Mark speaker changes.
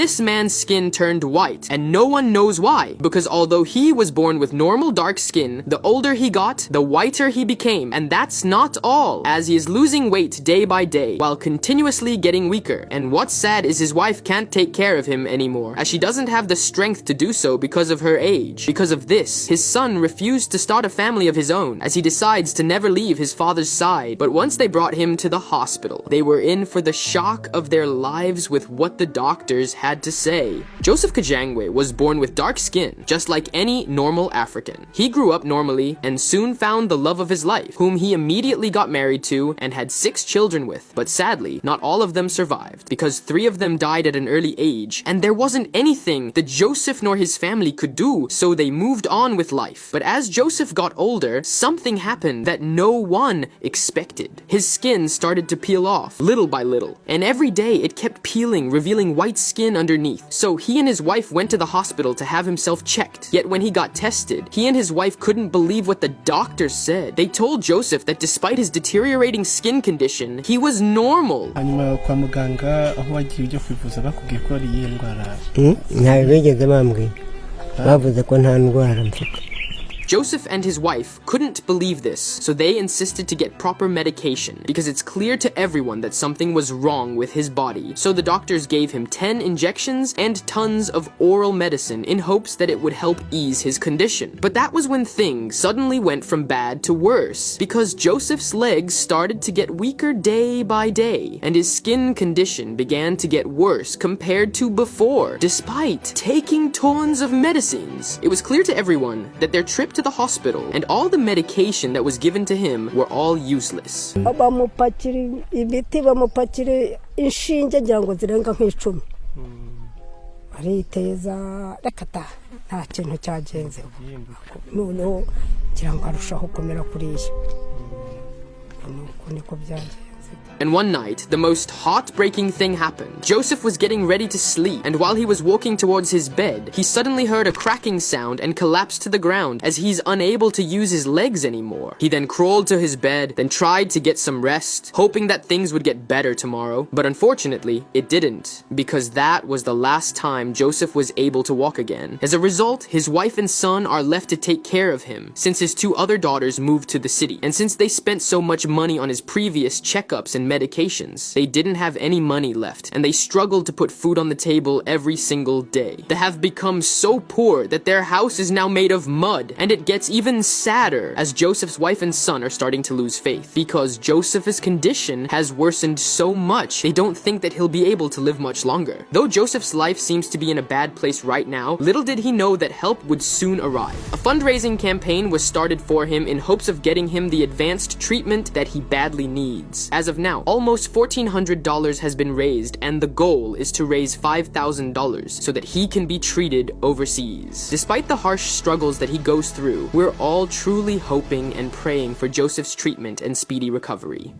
Speaker 1: this man's skin turned white, and no one knows why, because although he was born with normal dark skin, the older he got, the whiter he became, and that's not all, as he is losing weight day by day, while continuously getting weaker. And what's sad is his wife can't take care of him anymore, as she doesn't have the strength to do so because of her age. Because of this, his son refused to start a family of his own, as he decides to never leave his father's side. But once they brought him to the hospital, they were in for the shock of their lives with what the doctors had to say. Joseph Kajangwe was born with dark skin, just like any normal African. He grew up normally and soon found the love of his life, whom he immediately got married to and had 6 children with. But sadly, not all of them survived, because 3 of them died at an early age, and there wasn't anything that Joseph nor his family could do, so they moved on with life. But as Joseph got older, something happened that no one expected. His skin started to peel off, little by little, and every day it kept peeling, revealing white skin underneath. So he and his wife went to the hospital to have himself checked. Yet when he got tested, he and his wife couldn't believe what the doctors said. They told Joseph that despite his deteriorating skin condition, he was normal. Joseph and his wife couldn't believe this, so they insisted to get proper medication, because it's clear to everyone that something was wrong with his body. So the doctors gave him 10 injections and tons of oral medicine in hopes that it would help ease his condition. But that was when things suddenly went from bad to worse, because Joseph's legs started to get weaker day by day, and his skin condition began to get worse compared to before, despite taking tons of medicines. It was clear to everyone that their trip to the hospital and all the medication that was given to him were all useless. And one night, the most heartbreaking thing happened. Joseph was getting ready to sleep, and while he was walking towards his bed, he suddenly heard a cracking sound and collapsed to the ground as he's unable to use his legs anymore. He then crawled to his bed, then tried to get some rest, hoping that things would get better tomorrow. But unfortunately, it didn't, because that was the last time Joseph was able to walk again. As a result, his wife and son are left to take care of him, since his 2 other daughters moved to the city. And since they spent so much money on his previous checkups and medications, they didn't have any money left, and they struggled to put food on the table every single day. They have become so poor that their house is now made of mud, and it gets even sadder as Joseph's wife and son are starting to lose faith, because Joseph's condition has worsened so much they don't think that he'll be able to live much longer. Though Joseph's life seems to be in a bad place right now, little did he know that help would soon arrive. A fundraising campaign was started for him in hopes of getting him the advanced treatment that he badly needs. As of now, almost $1,400 has been raised, and the goal is to raise $5,000 so that he can be treated overseas. Despite the harsh struggles that he goes through, we're all truly hoping and praying for Joseph's treatment and speedy recovery.